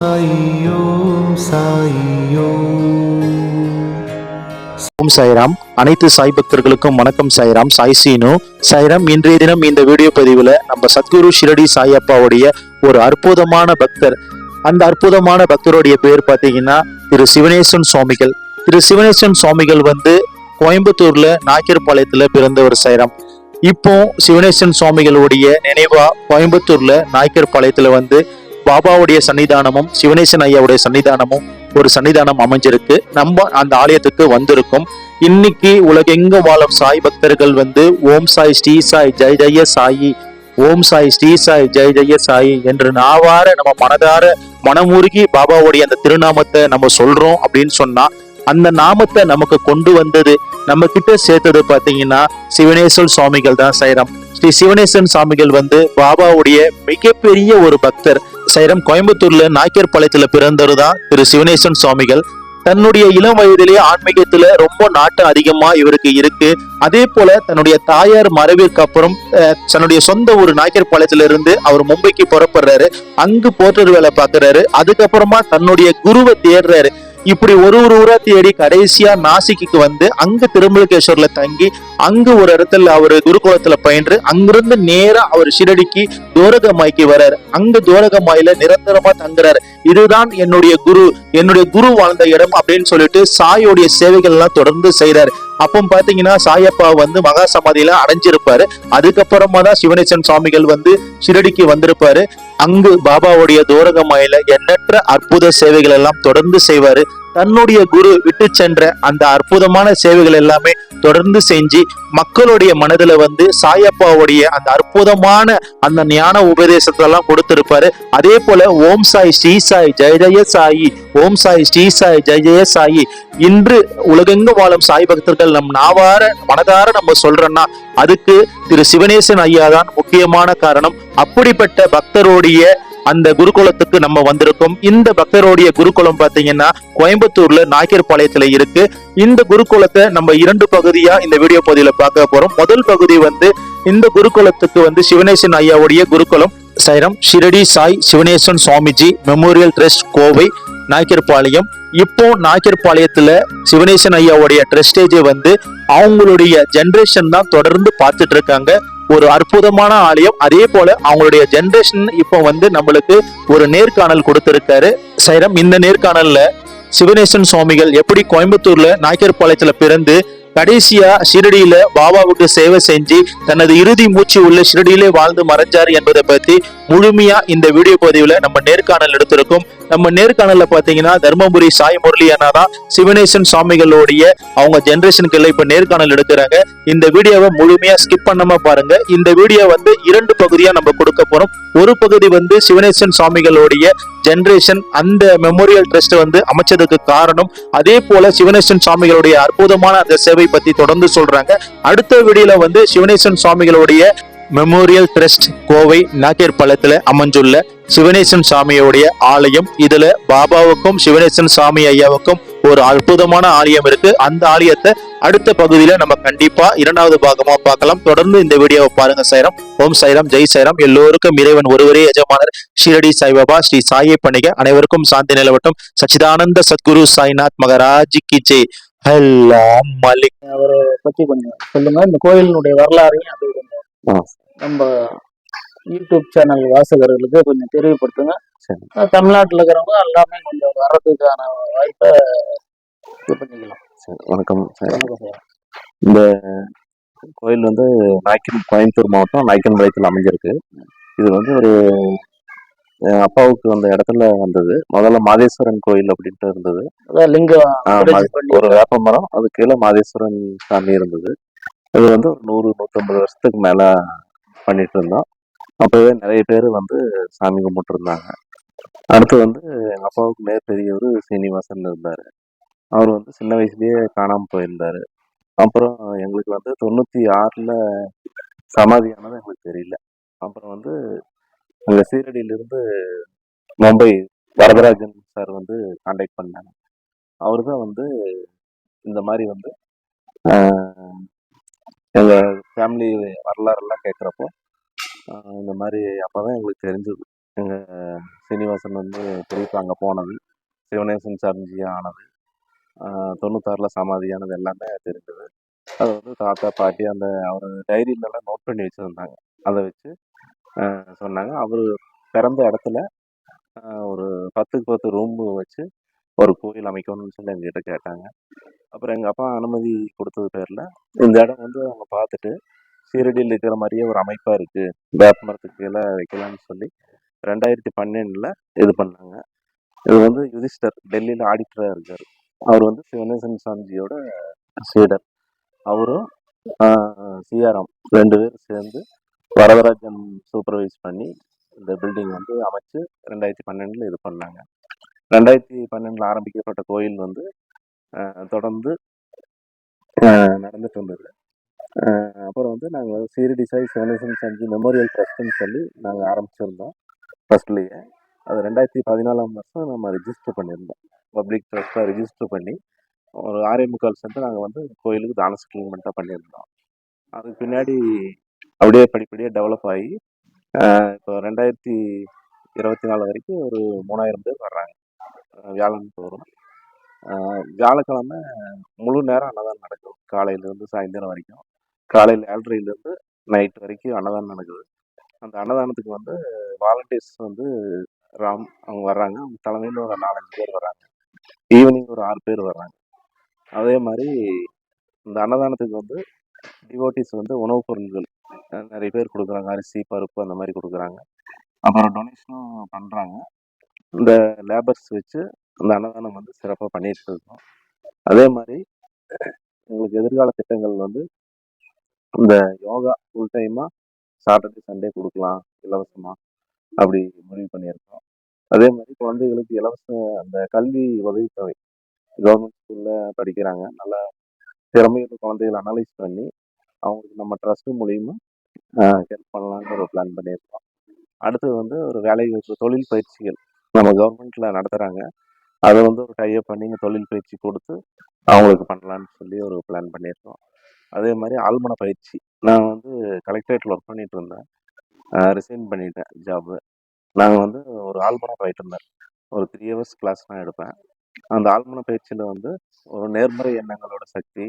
ஓம் சாய்ராம். அனைத்து சாய் பக்தர்களுக்கும் வணக்கம். சாய்ராம். சாய் சீனு. சாய்ராம். இன்றைய தினம் இந்த வீடியோ பதிவுல நம்ம சத்குரு ஷிரடி சாயப்பாவுடைய ஒரு அற்புதமான பக்தர், அந்த அற்புதமான பக்தருடைய பேர் பாத்தீங்கன்னா திரு சிவனேசன் சுவாமிகள். திரு சிவனேசன் சுவாமிகள் கோயம்புத்தூர்ல நாயக்கர்பாளையத்துல பிறந்தவர். சாய்ராம். இப்போ சிவனேசன் சுவாமிகளுடைய நினைவா கோயம்புத்தூர்ல நாயக்கர்பாளையத்துல பாபாவுடைய சன்னிதானமும் சிவனேசன் ஐயாவுடைய சன்னிதானமும் ஒரு சன்னிதானம் அமைஞ்சிருக்கு. நம்ம அந்த ஆலயத்துக்கு வந்திருக்கோம். இன்னைக்கு உலகெங்க வாழும் சாய் பக்தர்கள் ஓம் சாய் ஸ்ரீ சாய் ஜெய ஜெய சாயி, ஓம் சாய் ஸ்ரீ சாய் ஜெய ஜெய சாயி என்று நாவார நம்ம மனதார மனமுருகி பாபாவுடைய அந்த திருநாமத்தை நம்ம சொல்றோம் அப்படின்னு சொன்னா, அந்த நாமத்தை நமக்கு கொண்டு வந்தது, நம்ம கிட்ட சேர்த்தது பாத்தீங்கன்னா சிவனேசன் சுவாமிகள் தான். சாய்ராம். ஸ்ரீ சிவனேசன் சுவாமிகள் பாபாவுடைய மிகப்பெரிய ஒரு பக்தர். சாய்ராம். கோயம்புத்தூர்ல நாயக்கர்பாளையத்துல பிறந்தவர் தான் திரு சிவனேசன் சுவாமிகள். தன்னுடைய இளம் வயதிலேயே ஆன்மீகத்துல ரொம்ப நாட்டம் அதிகமா இவருக்கு இருக்கு. அதே போல தன்னுடைய தாயார் மறைவிற்கு அப்புறம் தன்னுடைய சொந்த ஊர் நாயக்கர்பாளையத்துல இருந்து அவர் மும்பைக்கு புறப்படுறாரு. அங்கு போர்ட்டர் வேலை பாக்குறாரு. அதுக்கப்புறமா தன்னுடைய குருவை தேடுறாரு. இப்படி ஒரு ஊரா தேடி கடைசியா நாசிக்கு அங்க திருமலகேஸ்வர்ல தங்கி அங்கு ஒரு இடத்துல அவரு குருகுலத்துல பயின்று அங்கிருந்து நேரா அவர் ஷிரடிக்கு தோரகமாய்க்கு வர்றாரு. அங்க தோரகமாயில நிரந்தரமா தங்குறாரு. இதுதான் என்னுடைய குரு வாழ்ந்த இடம் அப்படின்னு சொல்லிட்டு சாயோடைய சேவைகள் எல்லாம் தொடர்ந்து செய்யறாரு. அப்போ பாத்தீங்கன்னா சாயப்பா மகா சமாதியில அடைஞ்சிருப்பாரு. அதுக்கப்புறமா தான் சிவனேசன் சுவாமிகள் ஷிரடிக்கு வந்திருப்பாரு. அங்கு பாபாவுடைய தோரகமாயில எண்ணற்ற அற்புத சேவைகள் எல்லாம் தொடர்ந்து செய்வாரு. தன்னுடைய குரு விட்டு சென்ற அந்த அற்புதமான சேவைகள் எல்லாமே தொடர்ந்து செஞ்சு மக்களுடைய மனதுல சாயப்பாவுடைய அந்த அற்புதமான அந்த ஞான உபதேசத்தை எல்லாம் கொடுத்திருப்பாரு. அதே போல ஓம் சாய் ஸ்ரீ சாய் ஜெய ஜெய சாயி, ஓம் சாய் ஸ்ரீ சாய் ஜெய ஜெய சாயி இன்று உலகெங்கு வாழும் சாய் பக்தர்கள் நம் நாவார மனதார நம்ம சொல்றோம்னா அதுக்கு திரு சிவனேசன் ஐயா தான் முக்கியமான காரணம். அப்படிப்பட்ட பக்தருடைய அந்த குருகுலத்துக்கு நம்ம வந்திருக்கோம். இந்த பக்தருடைய குருகுலம் பாத்தீங்கன்னா கோயம்புத்தூர்ல நாயக்கர்பாளையத்துல இருக்கு. இந்த குருகுலத்தை நம்ம 2 பகுதியா இந்த வீடியோ பகுதியில பார்க்க போறோம். முதல் பகுதி இந்த குருகுலத்துக்கு சிவனேசன் ஐயாவுடைய குருகுலம். சாய்ராம். Shirdi Sai Sivanesan Swamiji memorial trust, Kovai, Nayakkarpalayam. இப்போ நாயக்கர்பாளையத்துல சிவனேசன் ஐயாவுடைய ட்ரஸ்டேஜ் அவங்களுடைய ஜெனரேஷன் தான் தொடர்ந்து பார்த்துட்டு இருக்காங்க. ஒரு அற்புதமான ஆலயம். அதே போல அவங்களுடைய ஜெனரேஷன் இப்போ நம்மளுக்கு ஒரு நேர்காணல் கொடுத்திருக்காரு. சாய்ராம். இந்த நேர்காணல்ல சிவனேசன் சுவாமிகள் எப்படி கோயம்புத்தூர்ல நாயக்கர்பாளையத்துல பிறந்து கடைசியா ஷிரடியில பாபாவுக்கு சேவை செஞ்சு தனது இறுதி மூச்சு உள்ள ஷிரடியிலே வாழ்ந்து மறைஞ்சார் என்பதை பத்தி முழுமையா இந்த வீடியோ பதிவுல நம்ம நேர்காணல் எடுத்திருக்கோம். நம்ம நேர்காணல்ல பாத்தீங்கன்னா தர்மபுரி சாய் முரளி அண்ணா தான் சிவனேசன் சுவாமிகளுடைய அவங்க ஜெனரேஷனுக்கு இப்ப நேர்காணல் எடுக்கிறாங்க. இந்த வீடியோவை முழுமையா ஸ்கிப் பண்ணாம பாருங்க. இந்த வீடியோ 2 பகுதியா நம்ம கொடுக்க போறோம். ஒரு பகுதி சிவனேசன் சுவாமிகளுடைய ஜெனரேஷன், அந்த மெமோரியல் ட்ரஸ்ட் அமைச்சதுக்கு காரணம், அதே போல சிவனேசன் சுவாமிகளுடைய அற்புதமான அந்த சேவை பத்தி தொடர்ந்து சொல்றாங்க. அடுத்த வீடியோல சிவனேசன் சுவாமிகளுடைய மெமோரியல் ட்ரஸ்ட், கோவை நாயக்கர்பாளையத்துல அமைஞ்சுள்ள சிவனேசன் சாமியோடைய ஆலயம். இதுல பாபாவுக்கும் சிவனேசன் சாமி ஐயாவுக்கும் ஒரு அற்புதமான ஆலயம் இருக்கு. அந்த ஆலயத்தை அடுத்த பகுதியில நம்ம கண்டிப்பா 2வது பாகமா பார்க்கலாம். தொடர்ந்து இந்த வீடியோவை பாருங்க. சாய்ராம். ஓம் சாய்ராம். ஜெய் சாய்ராம். எல்லோருக்கும் இறைவன் ஒருவரே எஜமானர். ஷிரடி சாய்பாபா ஸ்ரீ சாயை பணிக. அனைவருக்கும் சாந்தி நிலவட்டும். சச்சிதானந்த சத்குரு சாய்நாத் மகராஜ் கி ஜெய். எல்லாம் மலிக். அவரை பத்தி கொஞ்சம் சொல்லுங்க. இந்த கோயிலினுடைய வரலாறையும் அது நம்ம யூடியூப் சேனல் வாசகர்களுக்கு கொஞ்சம் தெரியப்படுத்துங்க. தமிழ்நாட்டில் இருக்கிறவங்க எல்லாமே கொஞ்சம் வர்றதுக்கான வாய்ப்பை இது பண்ணிக்கலாம். வணக்கம் சார். இந்த கோயில் கோயம்புத்தூர் மாவட்டம் நாயக்கன்பாளையத்தில் அமைஞ்சிருக்கு. இது ஒரு அப்பாவுக்கு அந்த இடத்துல வந்தது. முதல்ல மாதேஸ்வரன் கோயில் அப்படின்ட்டு இருந்தது. ஒரு வேப்ப மரம், அது கீழே மாதேஸ்வரன் சாமி இருந்தது. இது ஒரு 100-150 வருஷத்துக்கு மேல பண்ணிட்டு இருந்தோம். அப்பவே நிறைய பேர் சாமி கும்பிட்டு இருந்தாங்க. அடுத்து எங்க அப்பாவுக்கு பெரியவர் சீனிவாசன் இருந்தாரு. அவர் சின்ன வயசுலயே காணாம போயிருந்தாரு. அப்புறம் எங்களுக்கு 96ல சமாதியானது எங்களுக்கு தெரியல. அப்புறம் அங்க சீரடியிலிருந்து மும்பை வரதராஜன் சார் கான்டாக்ட் பண்ணாங்க. அவரு தான் இந்த மாதிரி எங்க ஃபேமிலி வரலாறு எல்லாம் கேட்குறப்போ இந்த மாதிரி அப்பதான் எங்களுக்கு தெரிஞ்சது எங்கள் சீனிவாசன் வந்து பெரியப்பா அங்கே போனது, சிவனேசன் சாமிஜி ஆனது, 96ல் சமாதியானது எல்லாமே தெரிஞ்சது. அது வந்து தாத்தா பாட்டி அந்த அவர் டைரியிலலாம் நோட் பண்ணி வச்சுருந்தாங்க. அதை வச்சு சொன்னாங்க. அவர் பிறந்த இடத்துல ஒரு 10க்கு 10 ரூம் வச்சு ஒரு கோயில் அமைக்கணும்னு சொல்லி எங்ககிட்ட கேட்டாங்க. அப்புறம் எங்கள் அப்பா அனுமதி கொடுத்தது பேரில் இந்த இடம் வந்து அவங்க பார்த்துட்டு சீரடியில் இருக்கிற மாதிரியே ஒரு அமைப்பாக இருக்குது, வேப்ப மரத்துக்கு கீழே வைக்கலாம்னு சொல்லி 2012ல் இது பண்ணாங்க. இது வந்து யுதிஷ்டர் டெல்லியில் ஆடிட்டராக இருக்கார். அவர் வந்து சிவனேசன் சாமிஜியோட சீடர். அவரும் சிஆர்எம் 2 பேரும் சேர்ந்து வரதராஜன் சூப்பர்வைஸ் பண்ணி இந்த பில்டிங் வந்து அமைச்சு 2012ல் இது பண்ணாங்க. 2012ல் ஆரம்பிக்கப்பட்ட கோயில் வந்து தொடர்ந்து நடந்துட்டு இருந்தது. அப்புறம் வந்து நாங்கள் சீரடி சாய் சிவனேசன் சாமிஜி மெமோரியல் ட்ரஸ்ட்னு சொல்லி நாங்கள் ஆரம்பிச்சிருந்தோம் ஃபர்ஸ்ட்லேயே. அது 2014ஆம் வருஷம் நம்ம ரிஜிஸ்டர் பண்ணியிருந்தோம். பப்ளிக் ட்ரஸ்ட்டாக ரிஜிஸ்டர் பண்ணி ஒரு 6.25 சென்ட் நாங்கள் வந்து கோயிலுக்கு தான செட்டில்மெண்ட்டாக பண்ணியிருந்தோம். அதுக்கு பின்னாடி அப்படியே படிப்படியாக டெவலப் ஆகி இப்போ 2024 வரைக்கும் ஒரு 3000 பேர் வர்றாங்க வியாழன் தோறும். வியாழக்கிழமை முழு நேரம் அன்னதானம் நடக்குது, காலையிலேருந்து சாயந்தரம் வரைக்கும். காலையில் 7:30லேருந்து நைட் வரைக்கும் அன்னதானம் நடக்குது. அந்த அன்னதானத்துக்கு வந்து வாலண்டியர்ஸ் வந்து ராம் அவங்க வர்றாங்க. அவங்க தலைமையில் ஒரு 4-5 பேர் வர்றாங்க. ஈவினிங் ஒரு 6 பேர் வர்றாங்க. அதே மாதிரி இந்த அன்னதானத்துக்கு வந்து டிவோட்டிஸ் வந்து உணவுப் பொருட்கள் நிறைய பேர் கொடுக்குறாங்க. அரிசி, பருப்பு அந்த மாதிரி கொடுக்குறாங்க. அப்புறம் டொனேஷனும் பண்ணுறாங்க. இந்த லேபர்ஸ் வச்சு அந்த அன்னதானம் வந்து சிறப்பாக பண்ணிட்டு இருக்கோம். அதே மாதிரி எங்களுக்கு எதிர்கால திட்டங்கள் வந்து இந்த யோகா ஃபுல் டைமாக சாட்டர்டே சண்டே கொடுக்கலாம் இலவசமாக, அப்படி முடிவு பண்ணியிருக்கோம். அதே மாதிரி குழந்தைகளுக்கு இலவச அந்த கல்வி உதவித்தொகை, கவர்மெண்ட் ஸ்கூலில் படிக்கிறாங்க, நல்லா திறமையுள்ள குழந்தைகளை அனலைஸ் பண்ணி அவங்களுக்கு நம்ம ட்ரஸ்ட் மூலியமா ஹெல்ப் பண்ணலான்னு ஒரு பிளான் பண்ணியிருக்கோம். அடுத்தது வந்து ஒரு வேலை வாய்ப்பு தொழில் பயிற்சிகள் நம்ம கவர்மெண்ட்ல நடத்துகிறாங்க. அதை வந்து ஒரு டைப் பண்ணி தொழில் பயிற்சி கொடுத்து அவங்களுக்கு பண்ணலான்னு சொல்லி ஒரு பிளான் பண்ணியிருக்கோம். அதே மாதிரி ஆழ்மன பயிற்சி, நான் வந்து கலெக்டரேட்டில் ஒர்க் பண்ணிட்டு இருந்தேன், ரிசைன் பண்ணிட்டேன் ஜாபு. நாங்கள் வந்து ஒரு ஆழ்மன பயிற்றுனர், ஒரு 3 ஹவர்ஸ் கிளாஸ் நான் எடுப்பேன். அந்த ஆழ்மன பயிற்சியில் வந்து ஒரு நேர்மறை எண்ணங்களோட சக்தி,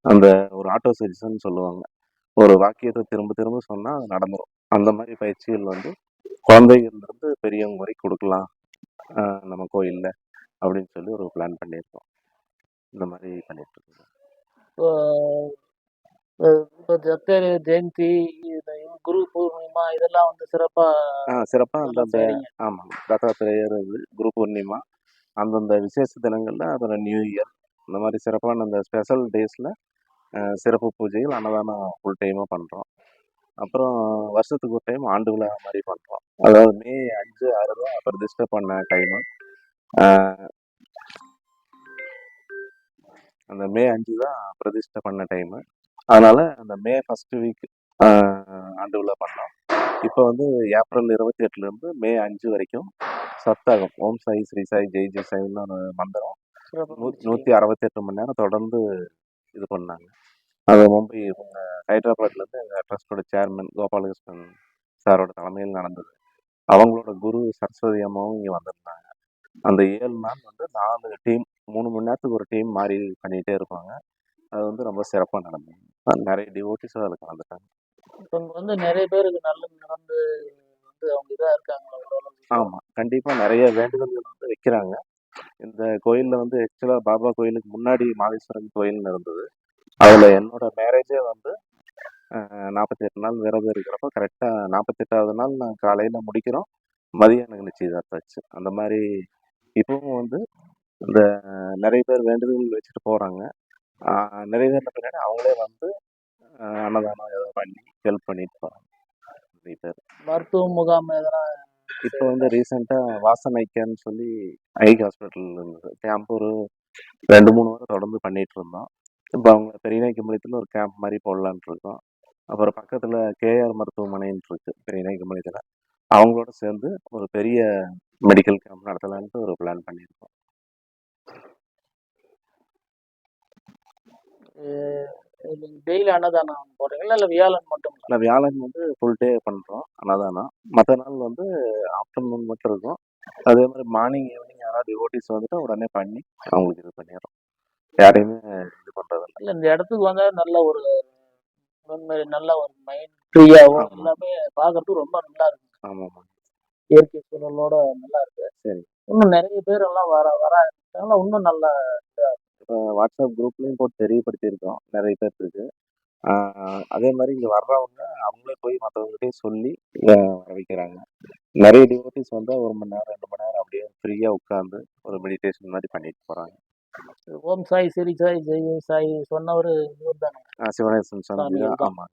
அந்த ஒரு ஆட்டோ சஜஷன் சொல்லுவாங்க, ஒரு வாக்கியத்தை திரும்ப திரும்ப சொன்னால் அது நடந்துடும். அந்த மாதிரி பயிற்சிகள் வந்து குழந்தைகள்லேருந்து பெரியவங்க வரைக்கும் கொடுக்கலாம் நம்ம கோயிலில் அப்படின்னு சொல்லி ஒரு பிளான் பண்ணியிருக்கோம். இந்த மாதிரி பண்ணிட்டு இருக்கோம். இப்போ இப்போ தத்தர் ஜெயந்தி, குரு பூர்ணிமா இதெல்லாம் வந்து சிறப்பாக அந்தந்த செய்றீங்க. ஆமாம், தத்தாத்திரேயர் குரு பூர்ணிமா அந்தந்த விசேஷ தினங்களில், அப்புறம் நியூ இயர், இந்த மாதிரி சிறப்பான அந்த ஸ்பெஷல் டேஸில் சிறப்பு பூஜைகள் அன்னதானம் ஃபுல் டைமாக பண்ணுறோம். அப்புறம் வருஷத்துக்கு ஒரு டைம் ஆண்டு விழா மாதிரி பண்ணுறோம். அதாவது மே 5, 6 தான் பிரதிஷ்டை பண்ண டைமு. அந்த மே 5 தான் பிரதிஷ்டை பண்ண டைமு. அதனால அந்த மே ஃபர்ஸ்ட் வீக் ஆண்டு விழா பண்ணோம். இப்போ வந்து ஏப்ரல் 28லேருந்து மே 5 வரைக்கும் சப்தாகம் ஓம் சாய் ஸ்ரீ சாய் ஜெய் ஜெய் சாய்னு ஒரு மந்திரம் 168 மணி நேரம் தொடர்ந்து இது பண்ணாங்க. அது மும்பை ஹைதராபாத்லேருந்து எங்கள் ட்ரஸ்டோட சேர்மன் கோபாலகிருஷ்ணன் சாரோட தலைமையில் நடந்தது. அவங்களோட குரு சரஸ்வதி அம்மாவும் இங்கே வந்திருந்தாங்க. அந்த 7 நாள் வந்து 4 டீம், 3 மணி நேரத்துக்கு ஒரு டீம் மாறி பண்ணிகிட்டே இருப்பாங்க. அது வந்து ரொம்ப சிறப்பாக நடந்தது. நிறைய டிவோட்டிஸும் அதில் கலந்துட்டாங்க. இப்போ வந்து நிறைய பேருக்கு நல்லது நடந்து வந்து அவங்க இதாக இருக்காங்க. ஆமாம், கண்டிப்பாக நிறைய வேண்டுதல்கள் வந்து வைக்கிறாங்க. இந்த கோயிலில் வந்து ஆக்சுவலாக பாபா கோயிலுக்கு முன்னாடி மாதேஸ்வரன் கோயில்னு இருந்தது. அதில் என்னோட மேரேஜே வந்து 48 நாள் விரதம் இருக்கிறப்ப கரெக்டாக 48வது நாள் நான் காலையில் முடிக்கிறோம், மதியம் எனக்கு நிச்சயதார்த்தம் ஆச்சு. அந்த மாதிரி இப்பவும் வந்து இந்த நிறைய பேர் வேண்டுதல் வச்சுட்டு போகிறாங்க. நிறைவேறின பின்னாடி அவங்களே வந்து அன்னதானம் ஏதாவது பண்ணி ஹெல்ப் பண்ணிட்டு போகிறாங்க நிறைய பேர். மருத்துவ முகாம் எதனா இப்போ வந்து ரீசெண்டாக வாசன் ஐக்கியான்னு சொல்லி ஐ ஹாஸ்பிட்டல் இருந்தது கேம்ப், ஒரு 2-3 வாரம் தொடர்ந்து பண்ணிட்டு இருந்தோம். இப்போ அவங்க பெரியநாய்க்கம்பாளையத்தில் ஒரு கேம்ப் மாதிரி போடலான்ட்டு இருக்கோம். அப்புறம் பக்கத்தில் கேஆர் மருத்துவமனைன்னு இருக்கு பெரியநாய்க்கம்பாளையத்தில், அவங்களோட சேர்ந்து ஒரு பெரிய மெடிக்கல் கேம்ப் நடத்தலான்ட்டு ஒரு பிளான் பண்ணியிருக்கோம். டெய்லி அன்னதானம் போடுறீங்களா இல்லை வியாழன் மட்டும்? இல்லை, வியாழன் வந்து ஃபுல் டே பண்ணுறோம் அன்னதானம். மற்ற நாள் வந்து ஆஃப்டர்நூன் மட்டும் இருக்கும். அதே மாதிரி மார்னிங் ஈவினிங் யாராவது டிவோட்டிஸ் வந்துட்டு உடனே பண்ணி அவங்களுக்கு இது பண்ணிடுறோம். யாரையுமே இது பண்ணுறதில்ல. இல்லை, இந்த இடத்துக்கு வந்தா நல்ல ஒரு நல்ல ஒரு மைண்ட் ஃப்ரீயாகவும் ஆமா. எல்லாமே பார்க்கறதுக்கு ரொம்ப நல்லா இருக்கு. ஆமாம். இயற்கை சூழலோட நல்லா இருக்கு. சரி. இன்னும் நிறைய பேர் எல்லாம் வர இன்னும் நல்லா. இப்போ வாட்ஸ்அப் குரூப்லேயும் போட்டு தெரியப்படுத்தியிருக்கோம் நிறைய பேர்த்துக்கு. அதே மாதிரி இங்கே வர்றவங்க அவங்களே போய் மற்றவங்ககிட்டயும் சொல்லி வர வைக்கிறாங்க. நிறைய டிவோட்டிஸ் வந்து 1 மணி நேரம் 2 மணி நேரம் அப்படியே ஃப்ரீயாக உட்காந்து ஒரு மெடிடேஷன் மாதிரி பண்ணிட்டு போகிறாங்க. ஓம் சாய், ஸ்ரீ சாய், ஜெய் சாய் சொன்னவர் இவர் தானே? சிவனேசன் சாமி சாமி தான். இதுதான். ஆமாம்.